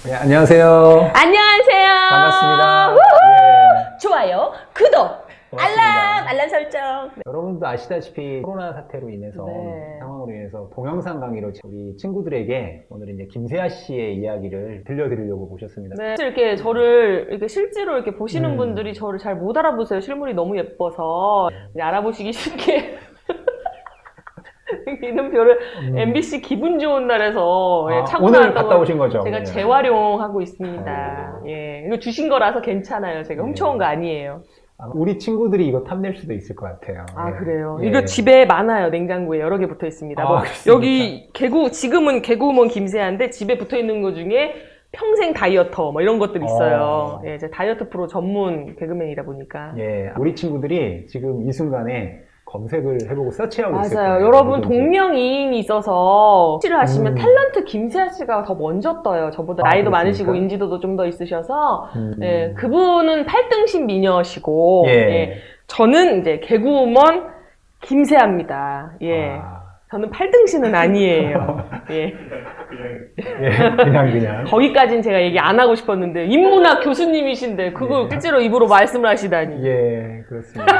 네, 안녕하세요. 안녕하세요. 반갑습니다. 예, 좋아요, 구독, 고맙습니다. 알람 설정. 여러분도 아시다시피 코로나 사태로 인해서 네. 상황으로 인해서 동영상 강의로 우리 친구들에게 오늘 이제 김세아 씨의 이야기를 들려드리려고 모셨습니다. 네. 이렇게 저를 이렇게 실제로 이렇게 보시는 음. 분들이 저를 잘 못 알아보세요. 실물이 너무 예뻐서 이제 알아보시기 쉽게. 이름표를 MBC 기분 좋은 날에서 차고 오늘 나왔다고 갔다 오신 거죠? 제가 네. 재활용하고 있습니다. 예, 이거 주신 거라서 괜찮아요. 제가 훔쳐온 거 아니에요. 우리 친구들이 이거 탐낼 수도 있을 것 같아요. 아, 예. 그래요? 예. 이거 집에 많아요. 냉장고에 여러 개 붙어 있습니다. 아, 뭐 그렇습니까? 여기 지금은 개그우먼 김세아인데 집에 붙어 있는 거 중에 평생 다이어터 뭐 이런 것들 있어요. 예, 제가 다이어트 프로 전문 개그맨이다 보니까. 예, 우리 친구들이 지금 이 순간에 검색을 해보고 서치하고 있을 거예요. 맞아요. 여러분 누군지. 동명이인이 있어서 서치를 하시면 탤런트 김세아 씨가 더 먼저 떠요. 저보다 나이도 그렇습니까? 많으시고 인지도도 좀 더 있으셔서 음. 예, 그분은 8등신 미녀시고 예. 예, 저는 이제 개그우먼 김세아입니다. 예. 아, 저는 8등신은 아니에요. 예. 예, 그냥. 거기까지는 제가 얘기 안 하고 싶었는데, 인문학 교수님이신데, 그걸 실제로 입으로 말씀을 하시다니. 예, 그렇습니다.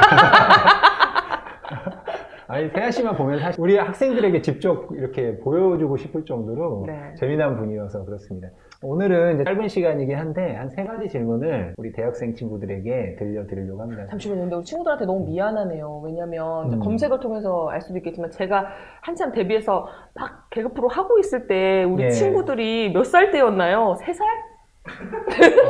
아니, 세아 씨만 보면 사실 우리 학생들에게 직접 이렇게 보여주고 싶을 정도로 네. 재미난 분이어서 그렇습니다. 오늘은 이제 짧은 시간이긴 한데 한 3가지 질문을 우리 대학생 친구들에게 들려드리려고 합니다. 잠시만요. 근데 우리 친구들한테 너무 미안하네요. 왜냐면, 이제 검색을 통해서 알 수도 있겠지만, 제가 한참 데뷔해서 막 개그 프로 하고 있을 때, 우리 예. 친구들이 몇 살 때였나요? 3살?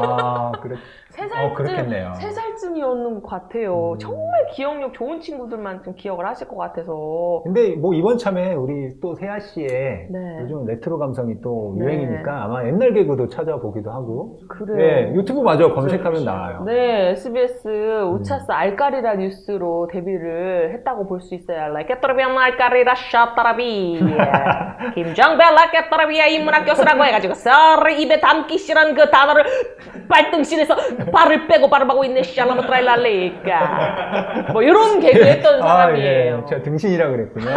아, 그래. 3살쯤, 그렇겠네요. 3살쯤이었는 것 같아요. 정말 기억력 좋은 친구들만 좀 기억을 하실 것 같아서. 근데 뭐 이번 참에 우리 또 세아 씨의 네. 요즘 레트로 감성이 또 네. 유행이니까 아마 옛날 개그도 찾아보기도 하고. 그래요. 네, 유튜브 마저 검색하면 나와요. 네, SBS 우차스 알까리라 뉴스로 데뷔를 했다고 볼 수 있어요. 라이케토라비안 알까리라 샤따라비. 김정배 라이케토라비아 인문학 교수라고 해가지고 썰을 입에 담기 싫은 그 단어를 발등신에서 발을 빼고 발음하고 있네 샬라마트라일랄리까. 뭐 이런 개그 했던 사람이에요. 예. 제가 등신이라 그랬군요. 예,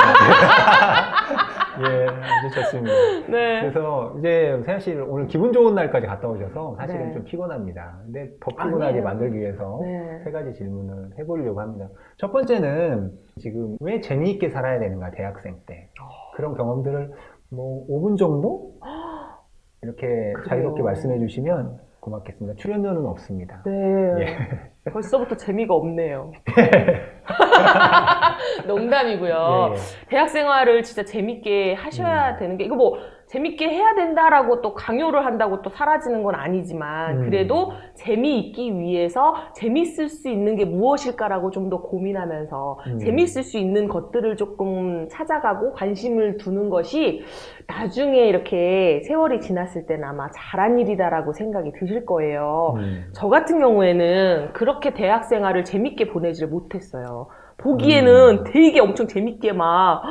아주 좋습니다. 네. 그래서 이제 세아 씨 오늘 기분 좋은 날까지 갔다 오셔서 사실은 네. 좀 피곤합니다. 근데 더 피곤하게 아니에요. 만들기 위해서 네. 3가지 질문을 해보려고 합니다. 첫 번째는 지금 왜 재미있게 살아야 되는가, 대학생 때. 그런 경험들을 뭐 5분 정도? 이렇게 자유롭게 말씀해 주시면 고맙겠습니다. 출연료는 없습니다. 네. 예. 벌써부터 재미가 없네요. 농담이고요. 예. 대학 생활을 진짜 재밌게 하셔야 되는 게, 이거 뭐, 재밌게 해야 된다라고 또 강요를 한다고 또 사라지는 건 아니지만, 그래도 재미있기 위해서 재밌을 수 있는 게 무엇일까라고 좀 더 고민하면서, 재밌을 수 있는 것들을 조금 찾아가고 관심을 두는 것이 나중에 이렇게 세월이 지났을 때는 아마 잘한 일이다라고 생각이 드실 거예요. 저 같은 경우에는 그렇게 대학 생활을 재밌게 보내지를 못했어요. 보기에는 되게 엄청 재밌게 막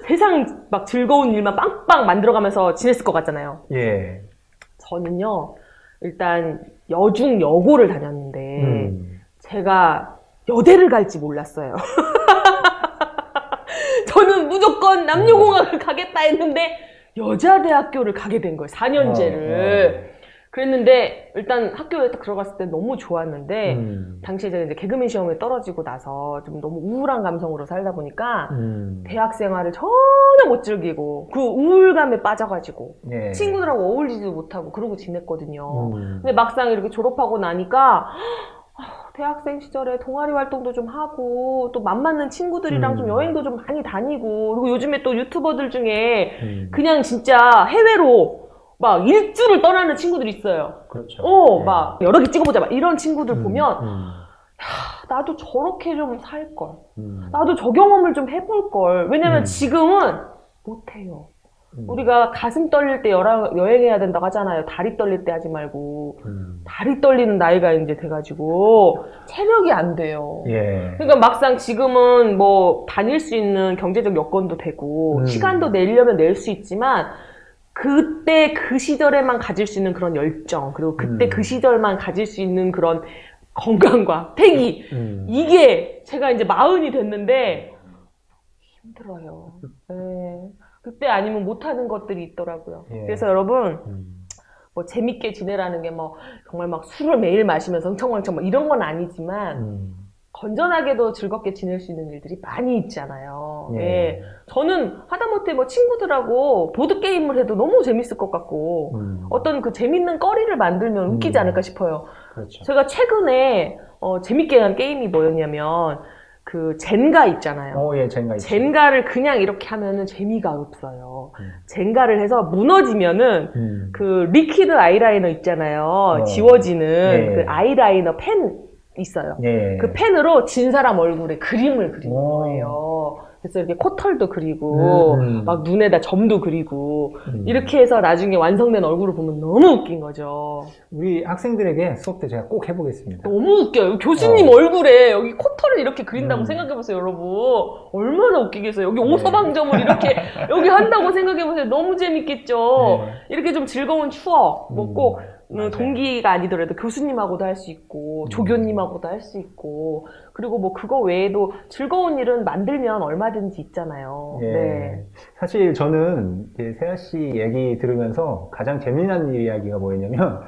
세상 막 즐거운 일만 빵빵 만들어가면서 지냈을 것 같잖아요. 예. 저는요, 일단 여중 여고를 다녔는데 제가 여대를 갈지 몰랐어요. 저는 무조건 남녀공학을 가겠다 했는데 여자대학교를 가게 된 거예요. 4년제를. 그랬는데 일단 학교에 딱 들어갔을 때 너무 좋았는데 당시에 제가 이제 개그맨 시험에 떨어지고 나서 좀 너무 우울한 감성으로 살다 보니까 대학 생활을 전혀 못 즐기고 그 우울감에 빠져가지고 예. 친구들하고 어울리지도 못하고 그러고 지냈거든요. 근데 막상 이렇게 졸업하고 나니까 대학생 시절에 동아리 활동도 좀 하고 또 맘 맞는 친구들이랑 좀 여행도 좀 많이 다니고 그리고 요즘에 또 유튜버들 중에 그냥 진짜 해외로 막 일주를 떠나는 친구들이 있어요. 그렇죠. 막 여러 개 찍어보자 막 이런 친구들 보면 나도 저렇게 좀 살걸. 나도 저 경험을 좀 해볼걸. 왜냐면 지금은 못해요. 우리가 가슴 떨릴 때 여행해야 된다고 하잖아요. 다리 떨릴 때 하지 말고. 다리 떨리는 나이가 이제 돼가지고 체력이 안 돼요. 예. 그러니까 막상 지금은 뭐 다닐 수 있는 경제적 여건도 되고 시간도 내려면 낼 수 있지만 그때 그 시절에만 가질 수 있는 그런 열정 그리고 그때 그 시절만 가질 수 있는 그런 건강과 패기 이게 제가 이제 40이 됐는데 힘들어요. 네. 그때 아니면 못하는 것들이 있더라고요. 예. 그래서 여러분 뭐 재밌게 지내라는 게 뭐 정말 막 술을 매일 마시면서 흥청망청 뭐 이런 건 아니지만 건전하게도 즐겁게 지낼 수 있는 일들이 많이 있잖아요. 예. 예. 저는 하다못해 뭐 친구들하고 보드게임을 해도 너무 재밌을 것 같고, 어떤 그 재밌는 거리를 만들면 웃기지 않을까 싶어요. 그렇죠. 제가 최근에, 재밌게 한 게임이 뭐였냐면, 그 젠가 있잖아요. 예, 젠가 있죠. 젠가를 그냥 이렇게 하면은 재미가 없어요. 젠가를 해서 무너지면은 그 리퀴드 아이라이너 있잖아요. 지워지는 예. 그 아이라이너 펜 있어요. 예. 그 펜으로 진 사람 얼굴에 그림을 그리는 거예요. 그래서 이렇게 코털도 그리고 막 눈에다 점도 그리고 이렇게 해서 나중에 완성된 얼굴을 보면 너무 웃긴 거죠. 우리 학생들에게 수업 때 제가 꼭 해보겠습니다. 너무 웃겨요. 교수님 얼굴에 여기 코털을 이렇게 그린다고 생각해보세요, 여러분. 얼마나 웃기겠어요. 여기 오서방점을 이렇게 여기 한다고 생각해보세요. 너무 재밌겠죠. 네. 이렇게 좀 즐거운 추억, 뭐 꼭 맞아요. 동기가 아니더라도 교수님하고도 할 수 있고 조교님하고도 할 수 있고, 그리고 뭐 그거 외에도 즐거운 일은 만들면 얼마든지 있잖아요. 예. 네. 사실 저는 이제 세아 씨 얘기 들으면서 가장 재미난 이야기가 뭐였냐면,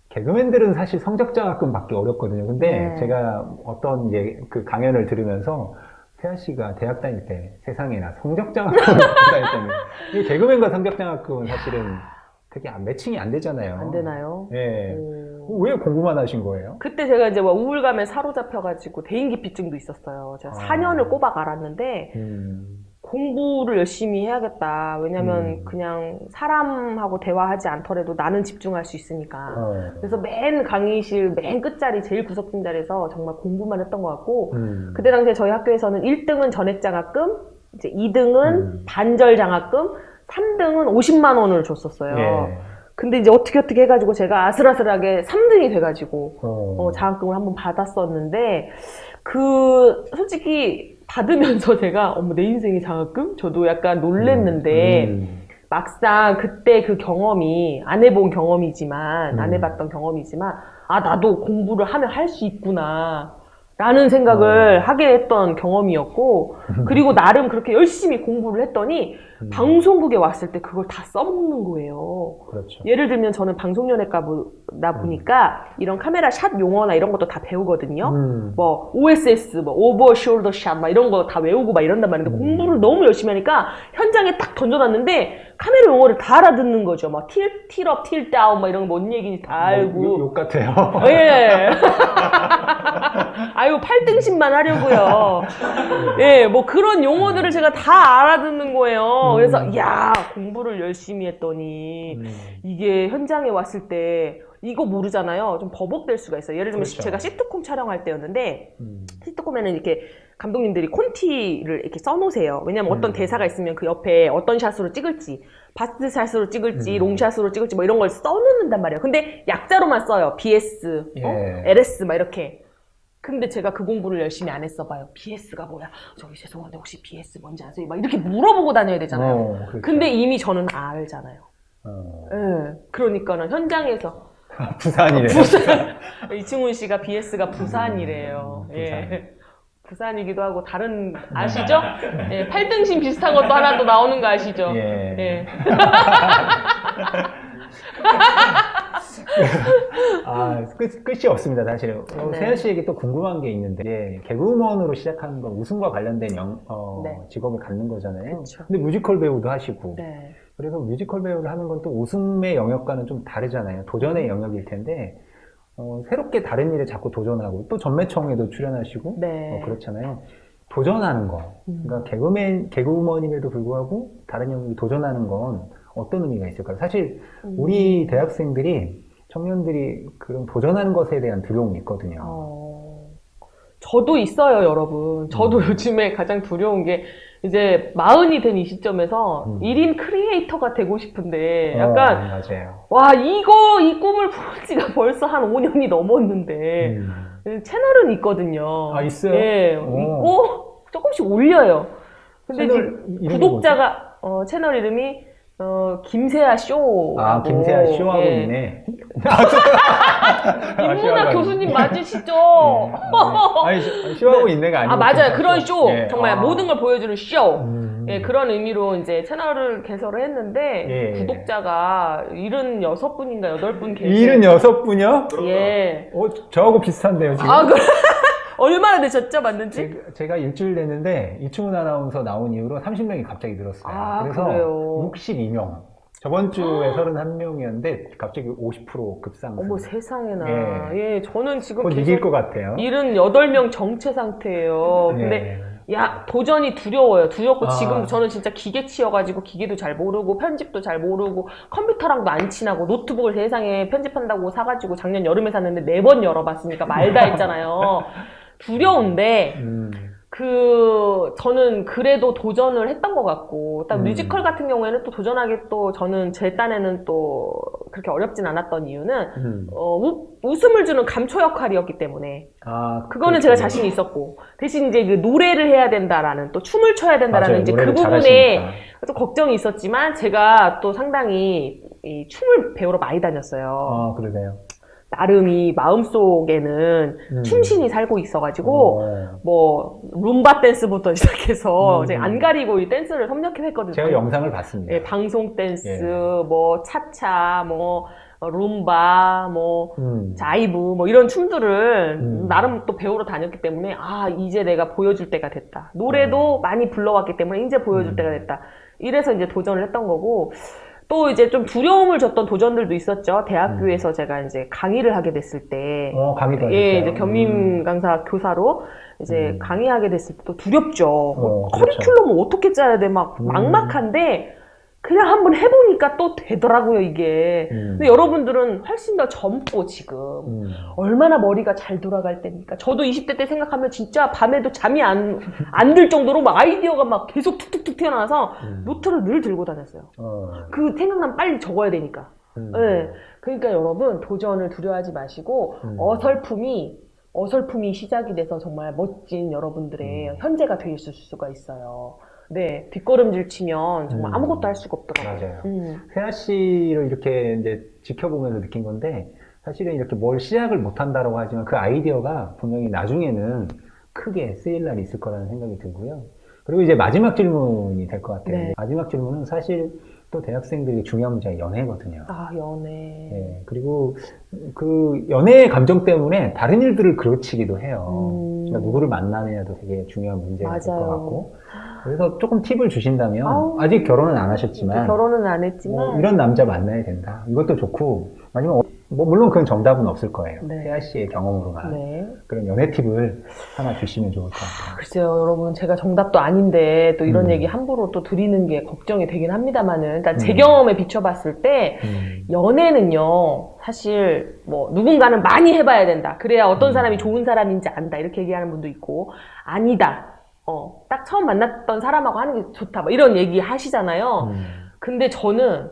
개그맨들은 사실 성적장학금 받기 어렵거든요. 근데 네. 제가 어떤 그 강연을 들으면서 세아 씨가 대학 다닐 때 세상에나 성적장학금을 받고 다녔다면, 이 개그맨과 성적장학금은 사실은 되게 매칭이 안 되잖아요. 안 되나요? 예. 왜 공부만 하신 거예요? 그때 제가 이제 뭐 우울감에 사로잡혀가지고 대인기피증도 있었어요. 제가 4년을 꼬박 앓았는데, 공부를 열심히 해야겠다. 왜냐면 그냥 사람하고 대화하지 않더라도 나는 집중할 수 있으니까. 그래서 맨 강의실 맨 끝자리 제일 구석진 자리에서 정말 공부만 했던 것 같고, 그때 당시에 저희 학교에서는 1등은 전액장학금, 이제 2등은 반절 장학금, 3등은 50만 원을 줬었어요. 예. 근데 이제 어떻게 해가지고 제가 아슬아슬하게 3등이 돼가지고 장학금을 한번 받았었는데, 솔직히 받으면서 제가 어머 내 인생의 장학금? 저도 약간 놀랬는데 막상 그때 그 경험이 안 해본 경험이지만 안 해봤던 경험이지만 나도 공부를 하면 할 수 있구나 라는 생각을 하게 했던 경험이었고, 그리고 나름 그렇게 열심히 공부를 했더니 방송국에 왔을 때 그걸 다 써먹는 거예요. 그렇죠. 예를 들면 저는 방송연예과다 보니까 이런 카메라 샷 용어나 이런 것도 다 배우거든요. 뭐 OSS, 뭐 오버 숄더 샷 막 이런 거 다 외우고 막 이런단 말인데, 공부를 너무 열심히 하니까 현장에 딱 던져놨는데 카메라 용어를 다 알아듣는 거죠. 막 틸업, 틸 다운 막 이런 거 뭔 얘기인지 다 알고. 욕 같아요. 예. 아유, 8등신만 하려고요. 예, 뭐 그런 용어들을 제가 다 알아듣는 거예요. 그래서 야, 공부를 열심히 했더니 이게 현장에 왔을 때 이거 모르잖아요. 좀 버벅될 수가 있어요. 예를 들면 그렇죠. 제가 시트콤 촬영할 때였는데, 시트콤에는 이렇게 감독님들이 콘티를 이렇게 써놓으세요. 왜냐면 어떤 대사가 있으면 그 옆에 어떤 샷으로 찍을지, 바스트 샷으로 찍을지, 롱샷으로 찍을지 뭐 이런 걸 써놓는단 말이에요. 근데 약자로만 써요. BS, LS 막 이렇게. 근데 제가 그 공부를 열심히 안 했어 봐요. BS가 뭐야? 저기 죄송한데 혹시 BS 뭔지 아세요? 막 이렇게 물어보고 다녀야 되잖아요. 그렇죠. 근데 이미 저는 알잖아요. 예. 그러니까는 현장에서 부산이래요. 이충훈 씨가 BS가 부산이래요. 예. 부산이기도 하고 다른 아시죠? 예, 8등신 비슷한 것도 하나 또 나오는 거 아시죠? 예. 예. 끝이 없습니다, 사실은. 네. 세아 씨에게 또 궁금한 게 있는데, 개그우먼으로 시작하는 건 웃음과 관련된 네. 직업을 갖는 거잖아요. 그쵸. 근데 뮤지컬 배우도 하시고, 네. 그래서 뮤지컬 배우를 하는 건 또 웃음의 영역과는 좀 다르잖아요. 도전의 영역일 텐데, 새롭게 다른 일에 자꾸 도전하고, 또 전매청에도 출연하시고, 네. 그렇잖아요. 도전하는 거. 그러니까 개그우먼임에도 불구하고 다른 영역에 도전하는 건 어떤 의미가 있을까요? 사실 우리 대학생들이, 청년들이 그런 도전하는 것에 대한 두려움이 있거든요. 저도 있어요, 여러분. 저도 요즘에 가장 두려운 게, 이제 40이 된 이 시점에서 1인 크리에이터가 되고 싶은데, 약간 맞아요. 와, 이 꿈을 꾼 지가 벌써 한 5년이 넘었는데, 채널은 있거든요. 있어요? 예, 있고, 조금씩 올려요. 근데 채널 이름이 구독자가, 채널 이름이, 김세아 쇼. 김세아 쇼하고 예. 있네. 김문학 교수님 맞으시죠? 아니, 쇼하고 있네가 아니고. 맞아요. 그런 쇼. 예. 정말 모든 걸 보여주는 쇼. 예, 그런 의미로 이제 채널을 개설을 했는데 예. 구독자가 76분인가 8분 계세요. 76분이요? 예. 저하고 비슷한데요, 지금. 아, 얼마나 되셨죠, 맞는지? 제가 일주일 됐는데 이충훈 아나운서 나온 이후로 30명이 갑자기 늘었어요. 아, 그래서 그래요? 62명. 저번 주에 31명이었는데 갑자기 50% 급상승. 어머, 세상에나. 예. 예, 저는 지금 곧 이길 것 같아요. 78명 정체 상태예요. 근데 야, 도전이 두려워요. 두렵고 지금 저는 진짜 기계치여가지고 기계도 잘 모르고 편집도 잘 모르고 컴퓨터랑도 안 친하고 노트북을 세상에 편집한다고 사가지고 작년 여름에 샀는데 4번 열어봤으니까 말다 했잖아요. 두려운데 저는 그래도 도전을 했던 것 같고, 딱 뮤지컬 같은 경우에는 또 도전하기 또 저는 제 딴에는 또 그렇게 어렵진 않았던 이유는, 웃음을 주는 감초 역할이었기 때문에. 그거는 제가 자신이 있었고, 대신 이제 그 노래를 해야 된다라는, 또 춤을 춰야 된다라는 맞아요, 이제 그 부분에 좀 걱정이 있었지만, 제가 또 상당히 이 춤을 배우러 많이 다녔어요. 그러네요. 나름 이 마음속에는 춤신이 살고 있어가지고 뭐 룸바 댄스부터 시작해서 제가 안 가리고 이 댄스를 섭렵해 했거든요. 제가 영상을 봤습니다. 예, 방송 댄스, 뭐 차차, 뭐 룸바, 뭐 자이브, 뭐 이런 춤들을 나름 또 배우러 다녔기 때문에 이제 내가 보여줄 때가 됐다. 노래도 많이 불러왔기 때문에 이제 보여줄 때가 됐다. 이래서 이제 도전을 했던 거고. 또 이제 좀 두려움을 줬던 도전들도 있었죠. 대학교에서 제가 이제 강의를 하게 됐을 때. 강의도 하셨어요? 예, 이제 겸임 강사 교사로 이제 강의하게 됐을 때 또 두렵죠. 커리큘럼을 어떻게 짜야 돼? 막막한데, 그냥 한번 해보니까 또 되더라고요, 이게. 근데 여러분들은 훨씬 더 젊고, 지금. 얼마나 머리가 잘 돌아갈 때니까. 저도 20대 때 생각하면 진짜 밤에도 잠이 안 들 정도로 막 아이디어가 막 계속 툭툭툭 튀어나와서 노트를 늘 들고 다녔어요. 그 생각나면 빨리 적어야 되니까. 네. 그러니까 여러분, 도전을 두려워하지 마시고, 어설픔이 시작이 돼서 정말 멋진 여러분들의 현재가 되실 수가 있어요. 네, 뒷걸음질 치면 정말 아무것도 할 수가 없더라고요. 맞아요. 세아 씨를 이렇게 이제 지켜보면서 느낀 건데, 사실은 이렇게 뭘 시작을 못한다라고 하지만 그 아이디어가 분명히 나중에는 크게 쓰일 날이 있을 거라는 생각이 들고요. 그리고 이제 마지막 질문이 될 것 같아요. 네. 마지막 질문은 사실 또 대학생들이 중요한 문제가 연애거든요. 연애. 네, 그리고 그 연애의 감정 때문에 다른 일들을 그르치기도 해요. 그러니까 누구를 만나느냐도 되게 중요한 문제가 될 것 같고. 그래서 조금 팁을 주신다면, 아직 결혼은 안 하셨지만, 결혼은 안 했지만, 이런 남자 만나야 된다. 이것도 좋고, 아니면 물론 그건 정답은 없을 거예요. 세아 씨의 경험으로만. 그런 연애 팁을 하나 주시면 좋을 것 같아요. 글쎄요, 여러분, 제가 정답도 아닌데, 또 이런 얘기 함부로 또 드리는 게 걱정이 되긴 합니다만은, 일단 제 경험에 비춰봤을 때, 연애는요, 사실, 뭐, 누군가는 많이 해봐야 된다. 그래야 어떤 사람이 좋은 사람인지 안다. 이렇게 얘기하는 분도 있고, 아니다. 딱 처음 만났던 사람하고 하는 게 좋다. 뭐 이런 얘기 하시잖아요. 근데 저는,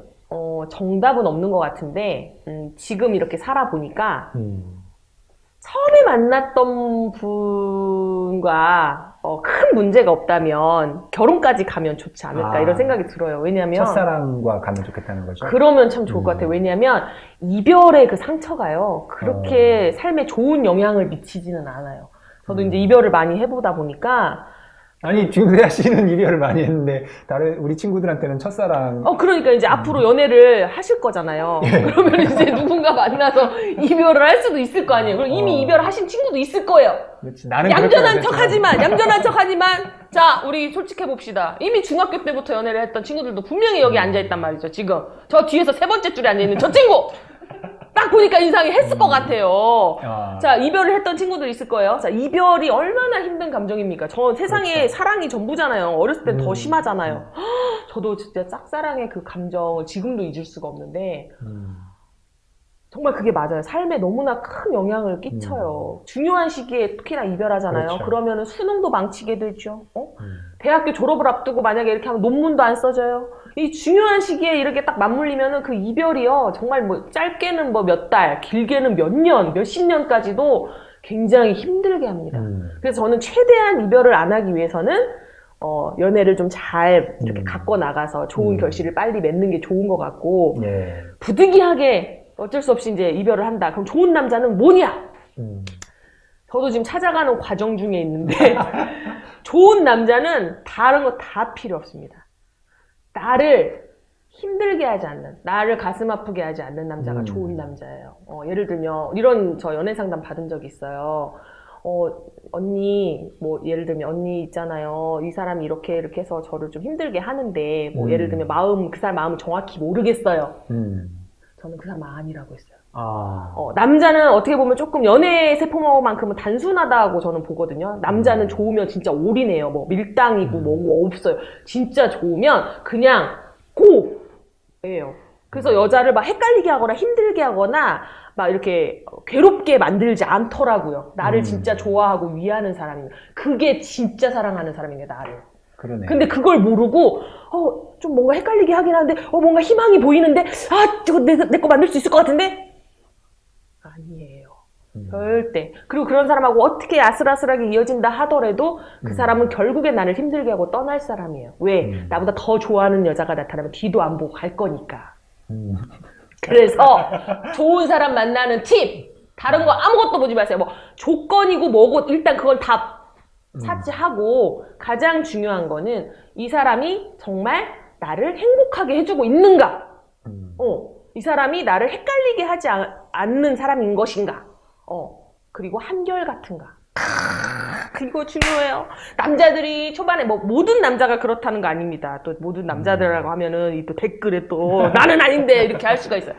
정답은 없는 것 같은데, 지금 이렇게 살아보니까, 처음에 만났던 분과 큰 문제가 없다면 결혼까지 가면 좋지 않을까 이런 생각이 들어요. 왜냐면 첫사랑과 가면 좋겠다는 거죠? 그러면 참 좋을 것 같아요. 왜냐면 이별의 그 상처가요. 그렇게 삶에 좋은 영향을 미치지는 않아요. 저도 이제 이별을 많이 해보다 보니까 아니, 지금 세아 씨는 이별을 많이 했는데, 다른, 우리 친구들한테는 첫사랑. 그러니까 이제 앞으로 연애를 하실 거잖아요. 그러면 이제 누군가 만나서 이별을 할 수도 있을 거 아니에요. 그럼 이미 이별을 하신 친구도 있을 거예요. 그렇지, 나는 얌전한 척 하지만, 자, 우리 솔직해봅시다. 이미 중학교 때부터 연애를 했던 친구들도 분명히 여기 앉아있단 말이죠, 지금. 저 뒤에서 3번째 줄에 앉아있는 저 친구! 딱 보니까 인상이 했을 것 같아요. 자, 이별을 했던 친구들 있을 거예요. 자, 이별이 얼마나 힘든 감정입니까? 저 세상에 사랑이 전부잖아요. 어렸을 땐 더 심하잖아요. 저도 진짜 짝사랑의 그 감정을 지금도 잊을 수가 없는데, 정말 그게 맞아요. 삶에 너무나 큰 영향을 끼쳐요. 중요한 시기에 특히나 이별하잖아요. 그렇죠. 그러면은 수능도 망치게 되죠. 대학교 졸업을 앞두고 만약에 이렇게 하면 논문도 안 써져요. 이 중요한 시기에 이렇게 딱 맞물리면은 그 이별이요. 정말 뭐 짧게는 뭐 몇 달, 길게는 몇 년, 몇십 년까지도 굉장히 힘들게 합니다. 그래서 저는 최대한 이별을 안 하기 위해서는 연애를 좀 잘 이렇게 갖고 나가서 좋은 결실을 빨리 맺는 게 좋은 것 같고, 부득이하게 어쩔 수 없이 이제 이별을 한다. 그럼 좋은 남자는 뭐냐? 저도 지금 찾아가는 과정 중에 있는데, 좋은 남자는 다른 거 다 필요 없습니다. 나를 힘들게 하지 않는, 나를 가슴 아프게 하지 않는 남자가 좋은 남자예요. 예를 들면 이런 저 연애 상담 받은 적이 있어요. 언니, 뭐 예를 들면 언니 있잖아요. 이 사람이 이렇게 해서 저를 좀 힘들게 하는데 뭐 예를 들면 그 사람 마음을 정확히 모르겠어요. 저는 그 사람 아니라고 했어요. 남자는 어떻게 보면 조금 연애 세포만큼은 단순하다고 저는 보거든요. 남자는 좋으면 진짜 올인해요. 뭐 밀당이고 뭐 없어요. 진짜 좋으면 그냥 고! 예요. 그래서 여자를 막 헷갈리게 하거나 힘들게 하거나 막 이렇게 괴롭게 만들지 않더라고요. 나를 진짜 좋아하고 위하는 사람이면. 그게 진짜 사랑하는 사람이에요, 나를. 그러네. 근데 그걸 모르고 좀 뭔가 헷갈리게 하긴 하는데 뭔가 희망이 보이는데 이거 내 거 만들 수 있을 것 같은데 아니에요. 절대. 그리고 그런 사람하고 어떻게 아슬아슬하게 이어진다 하더라도 그 사람은 결국엔 나를 힘들게 하고 떠날 사람이에요. 왜? 나보다 더 좋아하는 여자가 나타나면 뒤도 안 보고 갈 거니까. 그래서 좋은 사람 만나는 팁! 다른 거 아무것도 보지 마세요. 뭐 조건이고 뭐고 일단 그건 다 차치하고 가장 중요한 거는 이 사람이 정말 나를 행복하게 해주고 있는가? 이 사람이 나를 헷갈리게 하지 않는 사람인 것인가? 그리고 한결같은가? 그리고 중요해요. 남자들이 초반에 뭐 모든 남자가 그렇다는 거 아닙니다. 또 모든 남자들이라고 하면은 이 또 댓글에 또 나는 아닌데 이렇게 할 수가 있어요.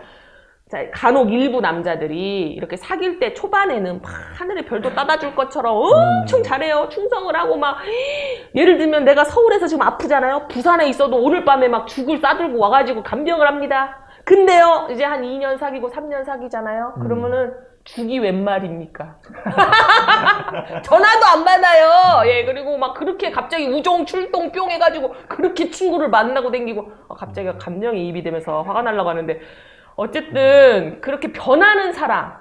자, 간혹 일부 남자들이 이렇게 사귈 때 초반에는 막 하늘의 별도 따다줄 것처럼 엄청 잘해요. 충성을 하고 막 예를 들면 내가 서울에서 지금 아프잖아요. 부산에 있어도 오늘 밤에 막 죽을 싸들고 와가지고 간병을 합니다. 근데요 이제 한 2년 사귀고 3년 사귀잖아요. 그러면은 죽이 웬 말입니까? 전화도 안 받아요. 예, 그리고 막 그렇게 갑자기 우정 출동 뿅 해가지고 그렇게 친구를 만나고 댕기고 갑자기 감정이입이 되면서 화가 날라고 하는데 어쨌든 그렇게 변하는 사람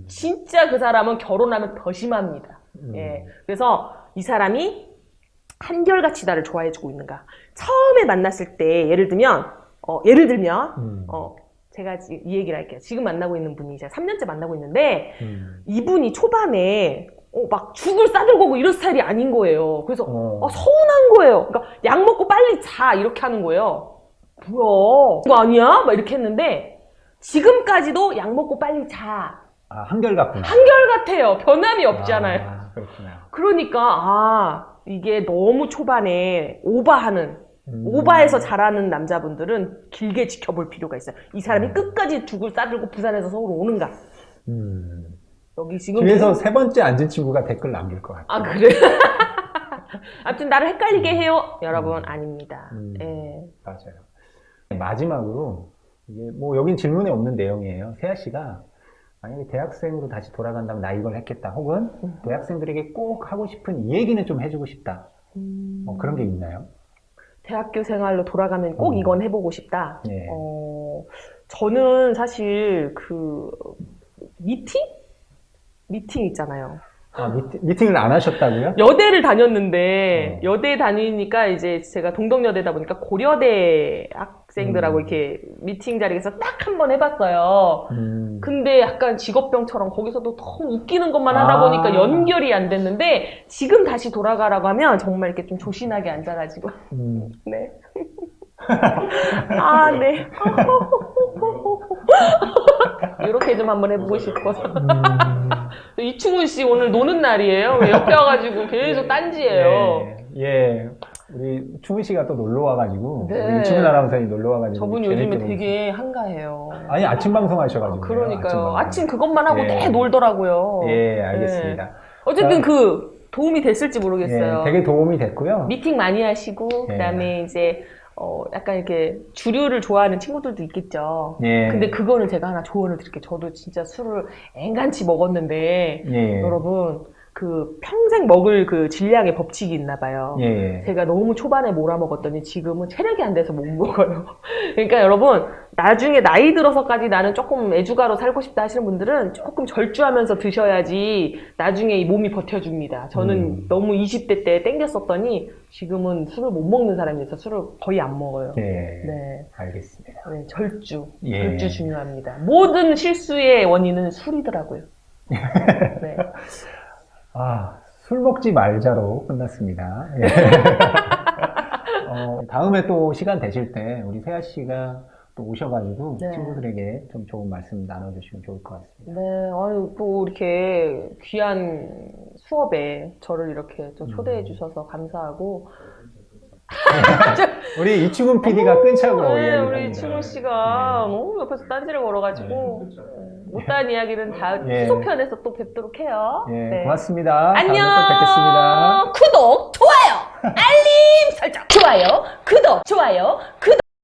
진짜 그 사람은 결혼하면 더 심합니다. 예, 그래서 이 사람이 한결같이 나를 좋아해주고 있는가. 처음에 만났을 때 예를 들면 제가 이 얘기를 할게요. 지금 만나고 있는 분이 제가 3년째 만나고 있는데 이분이 초반에 막 죽을 싸들고 오고 이런 스타일이 아닌 거예요. 그래서 서운한 거예요. 그러니까 약 먹고 빨리 자 이렇게 하는 거예요. 뭐야? 그거 아니야? 막 이렇게 했는데 지금까지도 약 먹고 빨리 자. 한결같구나. 한결같아요. 변함이 없잖아요. 그렇구나. 그러니까 이게 너무 초반에 오바해서 잘하는 남자분들은 길게 지켜볼 필요가 있어요. 이 사람이 끝까지 죽을 싸들고 부산에서 서울 오는가. 여기 지금 뒤에서 세 번째 앉은 친구가 댓글 남길 것 같아요. 그래? 아무튼 나를 헷갈리게 해요. 여러분 아닙니다. 예. 맞아요. 마지막으로 이게 뭐 여긴 질문에 없는 내용이에요. 세아 씨가 만약에 대학생으로 다시 돌아간다면 나 이걸 했겠다. 혹은 대학생들에게 꼭 하고 싶은 이 얘기는 좀 해주고 싶다. 그런 게 있나요? 대학교 생활로 돌아가면 꼭 이건 해보고 싶다. 네. 저는 사실 미팅 있잖아요. 미팅을 안 하셨다고요? 여대를 다녔는데 여대 다니니까 이제 제가 동덕여대다 보니까 고려대 학생들하고 이렇게 미팅 자리에서 딱 한 번 해봤어요. 근데 약간 직업병처럼 거기서도 너무 웃기는 것만 하다 보니까 연결이 안 됐는데 지금 다시 돌아가라고 하면 정말 이렇게 좀 조신하게 앉아가지고 네. 네. 이렇게 좀 한번 해보고 싶어서. 이충훈 씨 오늘 노는 날이에요. 왜 옆에 와가지고 계속 딴지예요. 예. 우리 충훈 씨가 또 놀러 와가지고 네. 이충훈 아나운서님 놀러 와가지고 저분이 요즘에 되게 한가해요. 아니 아침 방송 하셔가지고 그러니까요. 아침 그것만 하고 내 놀더라고요. 예, 알겠습니다. 네. 어쨌든 도움이 됐을지 모르겠어요. 되게 도움이 됐고요. 미팅 많이 하시고 그다음에 이제 약간 이렇게 주류를 좋아하는 친구들도 있겠죠. 근데 그거는 제가 하나 조언을 드릴게요. 저도 진짜 술을 앵간치 먹었는데 여러분 평생 먹을 질량의 법칙이 있나 봐요. 제가 너무 초반에 몰아먹었더니 지금은 체력이 안 돼서 못 먹어요. 그러니까 여러분 나중에 나이 들어서까지 나는 조금 애주가로 살고 싶다 하시는 분들은 조금 절주하면서 드셔야지 나중에 이 몸이 버텨줍니다. 저는 너무 20대 때 땡겼었더니 지금은 술을 못 먹는 사람이어서 술을 거의 안 먹어요. 네. 알겠습니다. 네, 절주 중요합니다. 모든 실수의 원인은 술이더라고요. 네. 술 먹지 말자로 끝났습니다. 예. 다음에 또 시간 되실 때 우리 세아 씨가 또 오셔가지고 네. 친구들에게 좀 좋은 말씀 나눠주시면 좋을 것 같습니다. 네, 아유, 또 이렇게 귀한 수업에 저를 이렇게 또 초대해 주셔서 감사하고. 우리 이충훈 PD가 끈차고 네, 이야기를 우리 합니다. 충훈 씨가 네. 너무 옆에서 딴지를 걸어가지고. 못다한 이야기는 다 예. 후속편에서 또 뵙도록 해요. 예, 네. 고맙습니다. 안녕. 다음에 또 뵙겠습니다. 구독, 좋아요, 알림 설정. 좋아요, 구독, 좋아요, 구독.